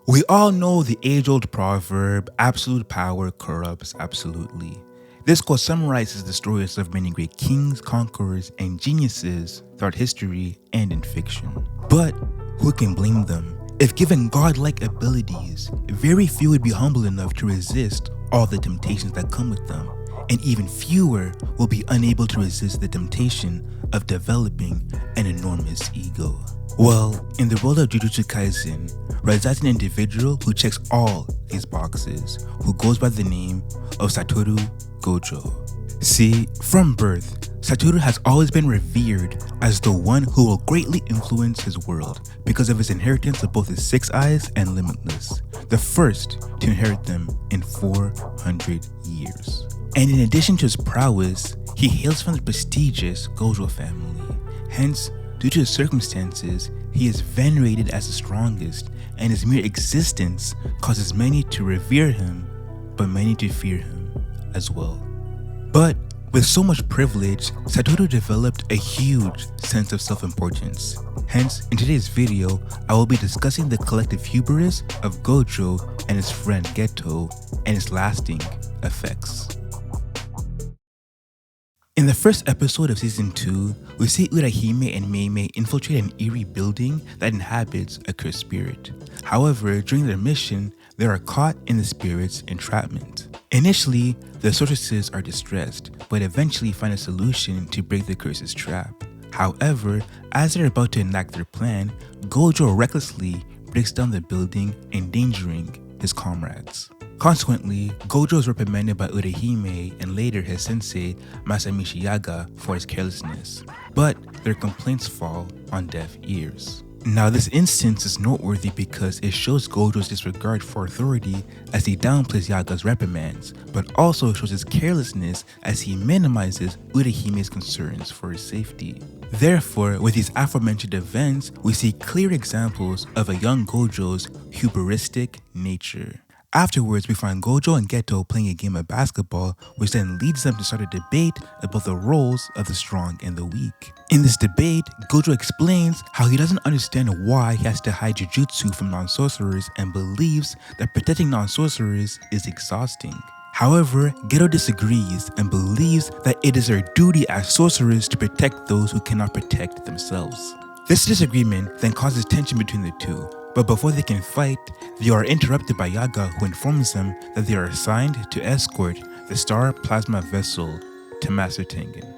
We all know the age-old proverb, absolute power corrupts absolutely. This quote summarizes the stories of many great kings, conquerors, and geniuses throughout history and in fiction. But who can blame them? If given godlike abilities, very few would be humble enough to resist all the temptations that come with them, and even fewer will be unable to resist the temptation of developing an enormous ego. Well, in the world of Jujutsu Kaisen, resides an individual who checks all these boxes, who goes by the name of Satoru Gojo. See, from birth, Satoru has always been revered as the one who will greatly influence his world because of his inheritance of both his Six Eyes and Limitless, the first to inherit them in 400 years. And in addition to his prowess, he hails from the prestigious Gojo family. Hence, due to his circumstances, he is venerated as the strongest, and his mere existence causes many to revere him, but many to fear him as well. But with so much privilege, Satoru developed a huge sense of self-importance. Hence, in today's video, I will be discussing the collective hubris of Gojo and his friend Ghetto and its lasting effects. In the first episode of Season 2, we see Urahime and Meimei infiltrate an eerie building that inhabits a cursed spirit. However, during their mission, they are caught in the spirit's entrapment. Initially, the sorceresses are distressed, but eventually find a solution to break the curse's trap. However, as they're about to enact their plan, Gojo recklessly breaks down the building, endangering his comrades. Consequently, Gojo is reprimanded by Urahime and later his sensei Masami Shiyaga for his carelessness, but their complaints fall on deaf ears. Now, this instance is noteworthy because it shows Gojo's disregard for authority as he downplays Yaga's reprimands, but also shows his carelessness as he minimizes Urahime's concerns for his safety. Therefore, with these aforementioned events, we see clear examples of a young Gojo's hubristic nature. Afterwards, we find Gojo and Ghetto playing a game of basketball, which then leads them to start a debate about the roles of the strong and the weak. In this debate, Gojo explains how he doesn't understand why he has to hide Jujutsu from non-sorcerers and believes that protecting non-sorcerers is exhausting. However, Ghetto disagrees and believes that it is their duty as sorcerers to protect those who cannot protect themselves. This disagreement then causes tension between the two, but before they can fight, they are interrupted by Yaga, who informs them that they are assigned to escort the star plasma vessel to Master Tengen.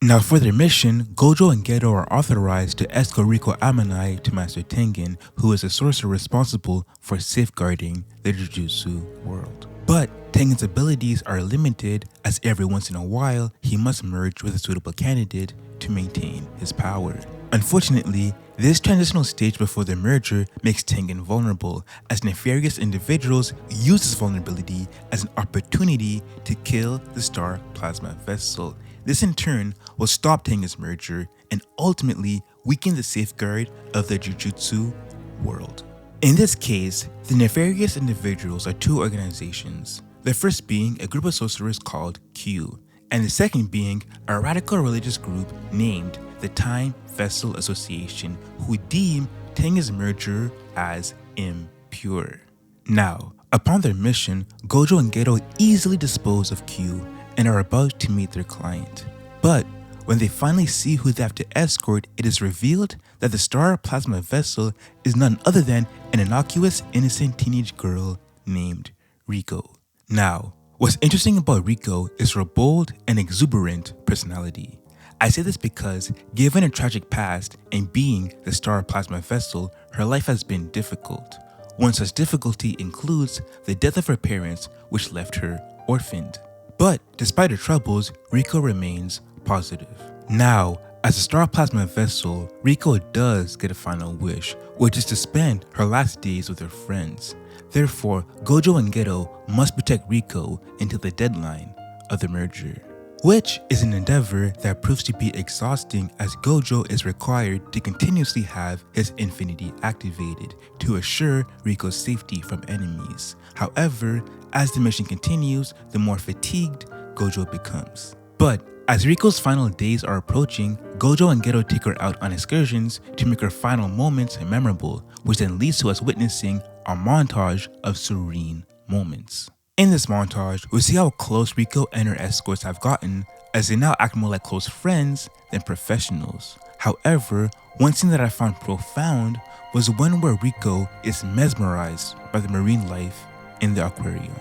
Now for their mission, Gojo and Ghetto are authorized to escort Riko Amanai to Master Tengen, who is the sorcerer responsible for safeguarding the Jujutsu world. But Tengen's abilities are limited, as every once in a while he must merge with a suitable candidate to maintain his power. Unfortunately, this transitional stage before the merger makes Tengen vulnerable, as nefarious individuals use this vulnerability as an opportunity to kill the star plasma vessel. This in turn will stop Tengen's merger and ultimately weaken the safeguard of the Jujutsu world. In this case, the nefarious individuals are two organizations, the first being a group of sorcerers called Q, and the second being a radical religious group named the Time Vessel Association, who deem Tengen's merger as impure. Now, upon their mission, Gojo and Ghetto easily dispose of Q and are about to meet their client. But when they finally see who they have to escort, it is revealed that the star plasma vessel is none other than an innocuous, innocent teenage girl named Riko. Now, what's interesting about Riko is her bold and exuberant personality. I say this because, given her tragic past and being the star plasma vessel, her life has been difficult. One such difficulty includes the death of her parents, which left her orphaned. But despite her troubles, Riko remains positive. Now, as a star plasma vessel, Riko does get a final wish, which is to spend her last days with her friends. Therefore, Gojo and Ghetto must protect Riko until the deadline of the merger, which is an endeavor that proves to be exhausting, as Gojo is required to continuously have his infinity activated to assure Riko's safety from enemies. However, as the mission continues, the more fatigued Gojo becomes. But As Riko's final days are approaching, Gojo and Ghetto take her out on excursions to make her final moments memorable, which then leads to us witnessing a montage of serene moments. In this montage, we see how close Riko and her escorts have gotten, as they now act more like close friends than professionals. However, one scene that I found profound was one where Riko is mesmerized by the marine life in the aquarium.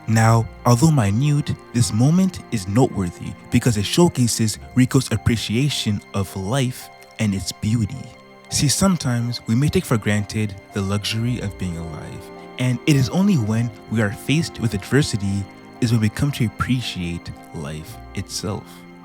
Now, although minute, this moment is noteworthy because it showcases Riko's appreciation of life and its beauty. See, sometimes we may take for granted the luxury of being alive, and it is only when we are faced with adversity is when we come to appreciate life itself.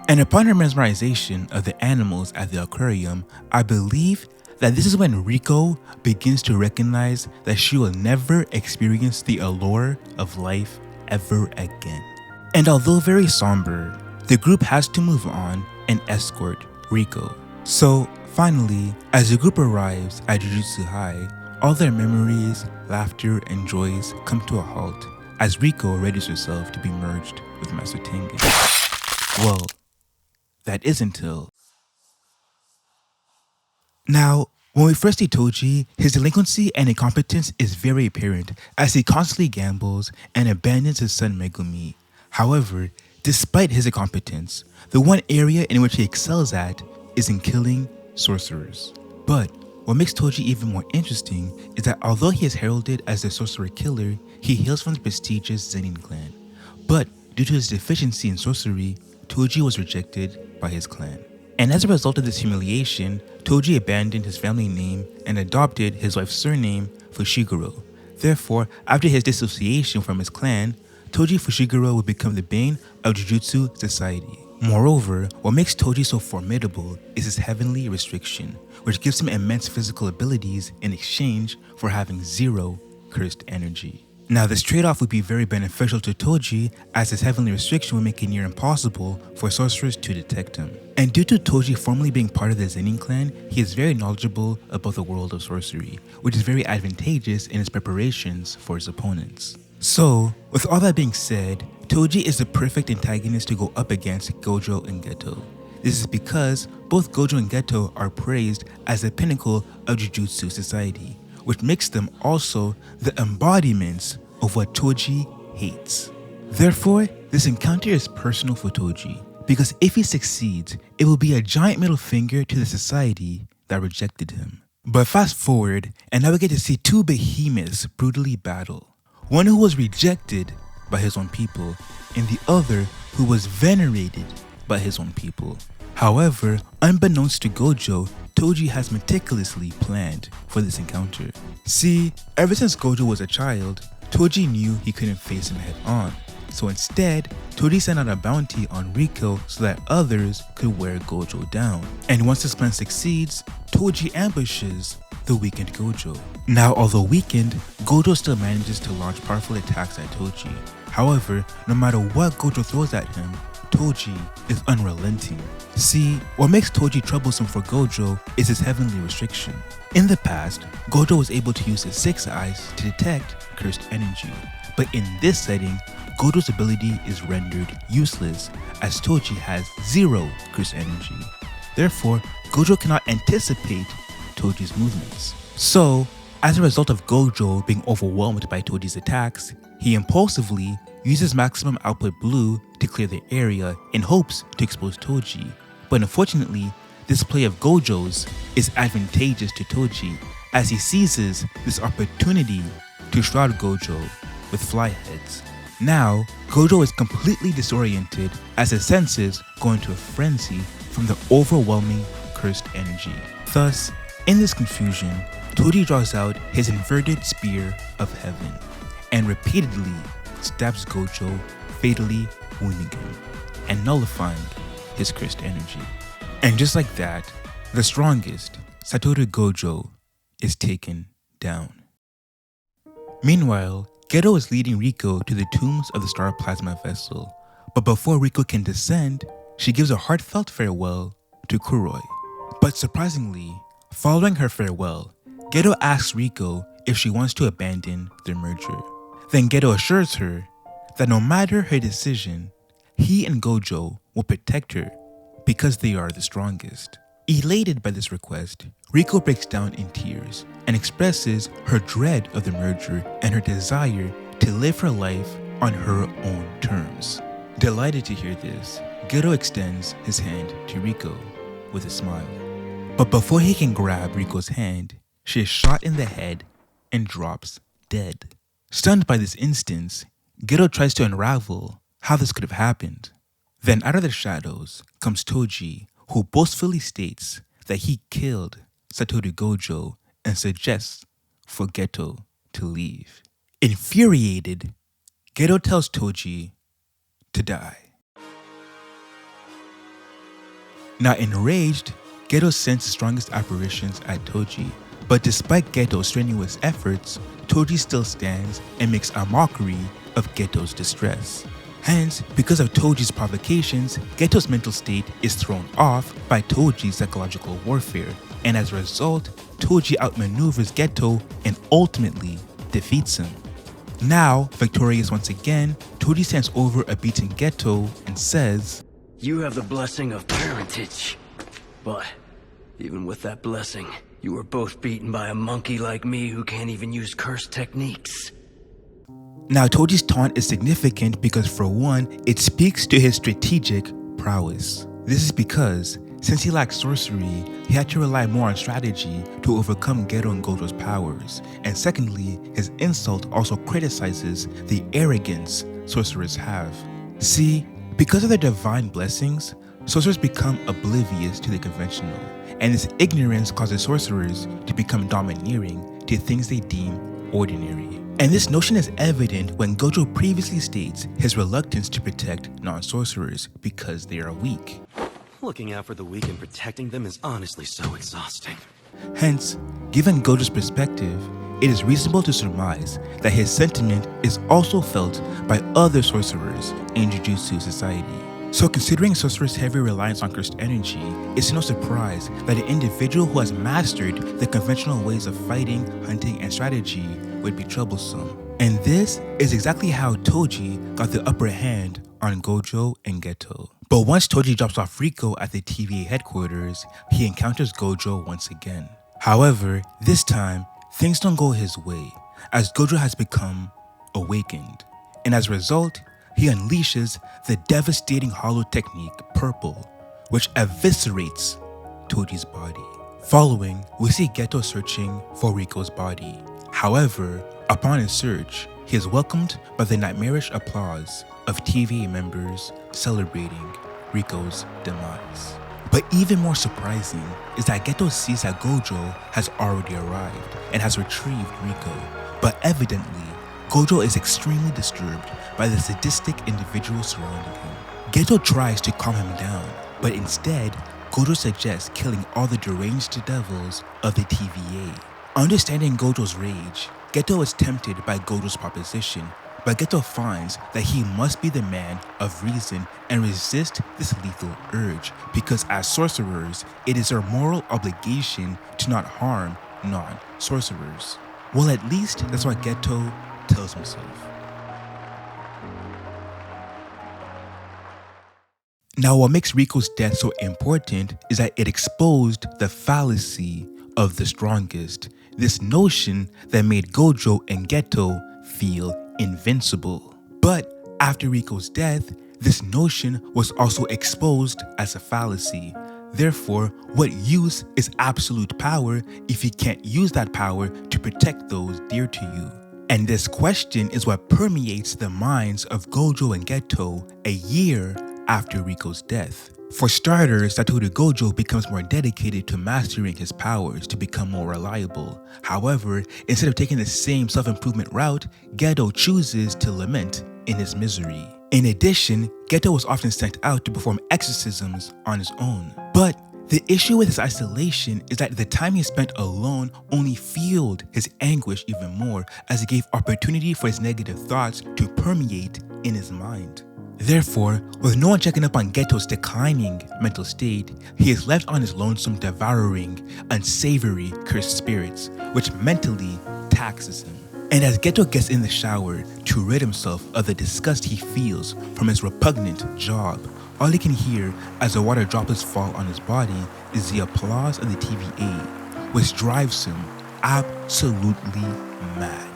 And upon her mesmerization of the animals at the aquarium, I believe that this is when Riko begins to recognize that she will never experience the allure of life ever again. And although very somber, the group has to move on and escort Riko. So finally, as the group arrives at Jujutsu High, all their memories, laughter, and joys come to a halt as Riko readies herself to be merged with Master Tengen. Well, that is until... Now, when we first see Toji, his delinquency and incompetence is very apparent as he constantly gambles and abandons his son Megumi. However, despite his incompetence, the one area in which he excels at is in killing sorcerers. But what makes Toji even more interesting is that although he is heralded as the sorcerer killer, he hails from the prestigious Zenin clan. But due to his deficiency in sorcery, Toji was rejected by his clan. And as a result of this humiliation, Toji abandoned his family name and adopted his wife's surname, Fushiguro. Therefore, after his dissociation from his clan, Toji Fushiguro would become the bane of Jujutsu society. Moreover, what makes Toji so formidable is his heavenly restriction, which gives him immense physical abilities in exchange for having zero cursed energy. Now, this trade-off would be very beneficial to Toji, as his heavenly restriction would make it near impossible for sorcerers to detect him. And due to Toji formerly being part of the Zenin clan, he is very knowledgeable about the world of sorcery, which is very advantageous in his preparations for his opponents. So, with all that being said, Toji is the perfect antagonist to go up against Gojo and Ghetto. This is because both Gojo and Ghetto are praised as the pinnacle of Jujutsu society, which makes them also the embodiments of what Toji hates. Therefore, this encounter is personal for Toji, because if he succeeds, it will be a giant middle finger to the society that rejected him. But fast forward, and now we get to see two behemoths brutally battle. One who was rejected by his own people, and the other who was venerated by his own people. However, unbeknownst to Gojo, Toji has meticulously planned for this encounter. See, ever since Gojo was a child, Toji knew he couldn't face him head on. So instead, Toji sent out a bounty on Riko so that others could wear Gojo down. And once this plan succeeds, Toji ambushes the weakened Gojo. Now, although weakened, Gojo still manages to launch powerful attacks at Toji. However, no matter what Gojo throws at him, Toji is unrelenting. See, what makes Toji troublesome for Gojo is his heavenly restriction. In the past, Gojo was able to use his 6 eyes to detect cursed energy. But in this setting, Gojo's ability is rendered useless as Toji has zero cursed energy. Therefore, Gojo cannot anticipate Toji's movements. So, as a result of Gojo being overwhelmed by Toji's attacks, he impulsively uses maximum output blue to clear the area in hopes to expose Toji. But unfortunately, this play of Gojo's is advantageous to Toji as he seizes this opportunity to shroud Gojo with fly heads. Now, Gojo is completely disoriented as his senses go into a frenzy from the overwhelming cursed energy. Thus, in this confusion, Toji draws out his inverted spear of heaven and repeatedly stabs Gojo, fatally wounding him and nullifying his cursed energy. And just like that, the strongest, Satoru Gojo, is taken down. Meanwhile, Ghetto is leading Riko to the tombs of the Star Plasma Vessel, but before Riko can descend, she gives a heartfelt farewell to Kuroi. But surprisingly, following her farewell, Ghetto asks Riko if she wants to abandon their merger. Then Ghetto assures her that no matter her decision, he and Gojo will protect her because they are the strongest. Elated by this request, Riko breaks down in tears and expresses her dread of the merger and her desire to live her life on her own terms. Delighted to hear this, Ghetto extends his hand to Riko with a smile. But before he can grab Riko's hand, she is shot in the head and drops dead. Stunned by this instance, Ghetto tries to unravel how this could have happened. Then out of the shadows comes Toji, who boastfully states that he killed Satoru Gojo and suggests for Ghetto to leave. Infuriated, Ghetto tells Toji to die. Now enraged, Ghetto sends his strongest apparitions at Toji, but despite Ghetto's strenuous efforts, Toji still stands and makes a mockery of Ghetto's distress. Hence, because of Toji's provocations, Ghetto's mental state is thrown off by Toji's psychological warfare, and as a result, Toji outmaneuvers Ghetto and ultimately defeats him. Now, victorious once again, Toji stands over a beaten Ghetto and says, "You have the blessing of parentage, but even with that blessing, you were both beaten by a monkey like me who can't even use curse techniques." Now, Toji's taunt is significant because, for one, it speaks to his strategic prowess. This is because, since he lacked sorcery, he had to rely more on strategy to overcome Ghetto and Gojo's powers. And secondly, his insult also criticizes the arrogance sorcerers have. See, because of their divine blessings, sorcerers become oblivious to the conventional, and this ignorance causes sorcerers to become domineering to things they deem ordinary. And this notion is evident when Gojo previously states his reluctance to protect non-sorcerers because they are weak. Looking out for the weak and protecting them is honestly so exhausting. Hence, given Gojo's perspective, it is reasonable to surmise that his sentiment is also felt by other sorcerers in Jujutsu society. So considering sorcerers' heavy reliance on cursed energy, it's no surprise that an individual who has mastered the conventional ways of fighting, hunting, and strategy would be troublesome. And this is exactly how Toji got the upper hand on Gojo and Ghetto. But once Toji drops off Riko at the TVA headquarters, he encounters Gojo once again. However, this time, things don't go his way, as Gojo has become awakened. And as a result, he unleashes the devastating hollow technique Purple, which eviscerates Toji's body. Following, we see Ghetto searching for Riko's body. However, upon his search, he is welcomed by the nightmarish applause of TVA members celebrating Riko's demise. But even more surprising is that Ghetto sees that Gojo has already arrived and has retrieved Riko, but evidently, Gojo is extremely disturbed by the sadistic individual surrounding him. Ghetto tries to calm him down, but instead, Gojo suggests killing all the deranged devils of the TVA. Understanding Gojo's rage, Ghetto is tempted by Gojo's proposition, but Ghetto finds that he must be the man of reason and resist this lethal urge, because as sorcerers, it is their moral obligation to not harm non-sorcerers. Well, at least that's what Ghetto tells himself. Now, what makes Riko's death so important is that it exposed the fallacy of the strongest, this notion that made Gojo and Ghetto feel invincible. But after Riko's death, this notion was also exposed as a fallacy. Therefore, what use is absolute power if you can't use that power to protect those dear to you? And this question is what permeates the minds of Gojo and Ghetto a year after Riko's death. For starters, Satoru Gojo becomes more dedicated to mastering his powers to become more reliable. However, instead of taking the same self-improvement route, Ghetto chooses to lament in his misery. In addition, Ghetto was often sent out to perform exorcisms on his own. But the issue with his isolation is that the time he spent alone only fueled his anguish even more, as it gave opportunity for his negative thoughts to permeate in his mind. Therefore, with no one checking up on Ghetto's declining mental state, he is left on his lonesome devouring unsavory cursed spirits, which mentally taxes him. And as Ghetto gets in the shower to rid himself of the disgust he feels from his repugnant job, all he can hear as the water droplets fall on his body is the applause of the TVA, which drives him absolutely mad.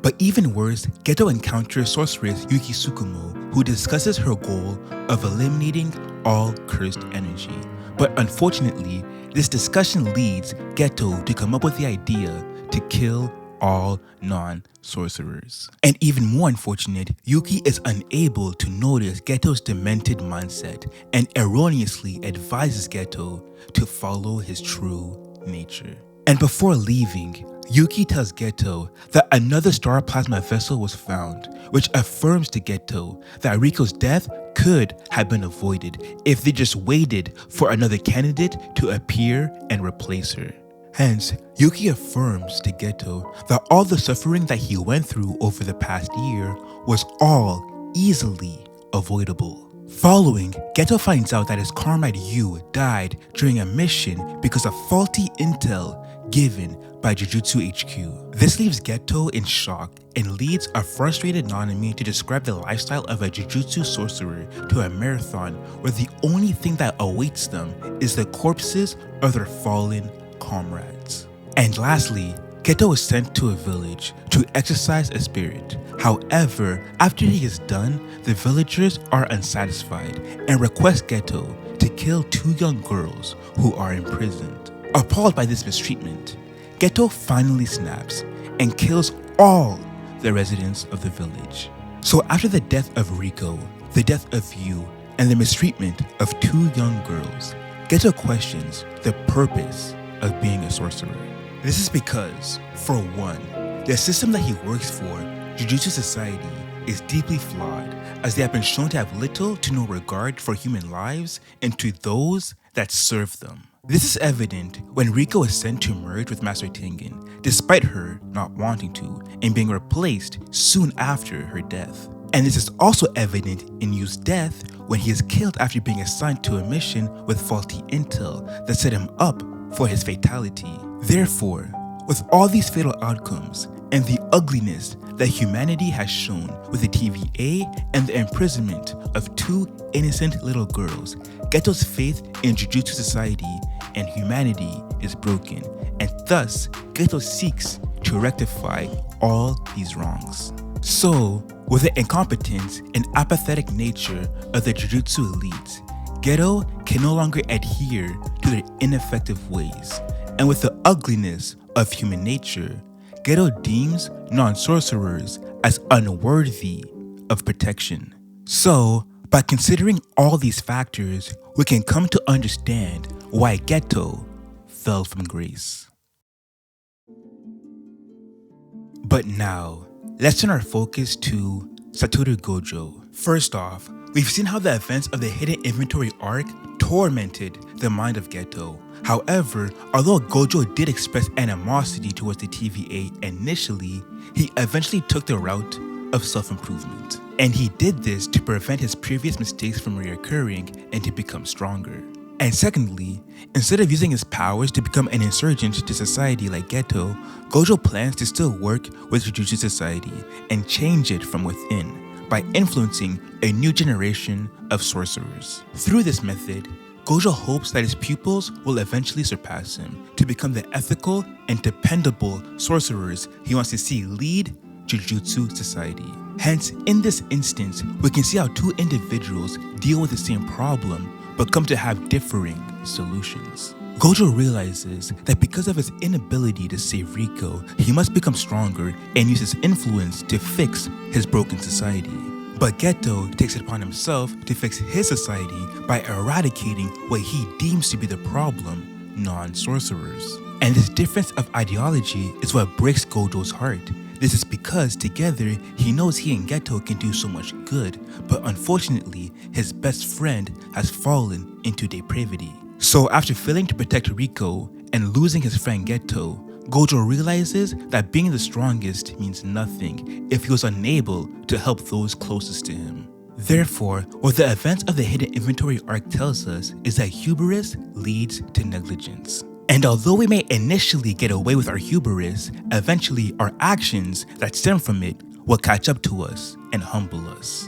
But even worse, Ghetto encounters sorceress Yuki Tsukumo, who discusses her goal of eliminating all cursed energy. But unfortunately, this discussion leads Ghetto to come up with the idea to kill all non-sorcerers. And even more unfortunate, Yuki is unable to notice Ghetto's demented mindset and erroneously advises Ghetto to follow his true nature. And before leaving, Yuki tells Ghetto that another star plasma vessel was found, which affirms to Ghetto that Riko's death could have been avoided if they just waited for another candidate to appear and replace her. Hence, Yuki affirms to Ghetto that all the suffering that he went through over the past year was all easily avoidable. Following, Ghetto finds out that his comrade Yu died during a mission because of faulty intel given by Jujutsu HQ. This leaves Ghetto in shock and leads a frustrated Nanami to describe the lifestyle of a Jujutsu sorcerer to a marathon where the only thing that awaits them is the corpses of their fallen comrades. And lastly, Ghetto is sent to a village to exercise a spirit. However, after he is done, the villagers are unsatisfied and request Ghetto to kill 2 young girls who are imprisoned. Appalled by this mistreatment, Ghetto finally snaps and kills all the residents of the village. So after the death of Riko, the death of Yu, and the mistreatment of 2 young girls, Ghetto questions the purpose of being a sorcerer. This is because, for one, the system that he works for, Jujutsu Society, is deeply flawed, as they have been shown to have little to no regard for human lives and to those that serve them. This is evident when Riko is sent to merge with Master Tengen, despite her not wanting to, and being replaced soon after her death. And this is also evident in Yu's death when he is killed after being assigned to a mission with faulty intel that set him up for his fatality. Therefore, with all these fatal outcomes and the ugliness that humanity has shown with the TVA and the imprisonment of 2 innocent little girls, Ghetto's faith in Jujutsu Society and humanity is broken, and thus Ghetto seeks to rectify all these wrongs. So, with the incompetence and apathetic nature of the Jujutsu elites, Ghetto can no longer adhere to their ineffective ways, and with the ugliness of human nature, Ghetto deems non-sorcerers as unworthy of protection. So, by considering all these factors, we can come to understand why Ghetto fell from grace. But now, let's turn our focus to Satoru Gojo. First off, we've seen how the events of the Hidden Inventory arc tormented the mind of Ghetto. However, although Gojo did express animosity towards the TVA initially, he eventually took the route of self-improvement. And he did this to prevent his previous mistakes from reoccurring and to become stronger. And secondly, instead of using his powers to become an insurgent to society like Ghetto, Gojo plans to still work with Jujutsu Society and change it from within by influencing a new generation of sorcerers. Through this method, Gojo hopes that his pupils will eventually surpass him to become the ethical and dependable sorcerers he wants to see lead Jujutsu Society. Hence, in this instance, we can see how 2 individuals deal with the same problem but come to have differing solutions. Gojo realizes that because of his inability to save Riko, he must become stronger and use his influence to fix his broken society. But Ghetto takes it upon himself to fix his society by eradicating what he deems to be the problem, non-sorcerers. And this difference of ideology is what breaks Gojo's heart. This is because together he knows he and Ghetto can do so much good, but unfortunately his best friend has fallen into depravity. So after failing to protect Riko and losing his friend Ghetto, Gojo realizes that being the strongest means nothing if he was unable to help those closest to him. Therefore, what the events of the Hidden Inventory arc tells us is that hubris leads to negligence. And although we may initially get away with our hubris, eventually our actions that stem from it will catch up to us and humble us.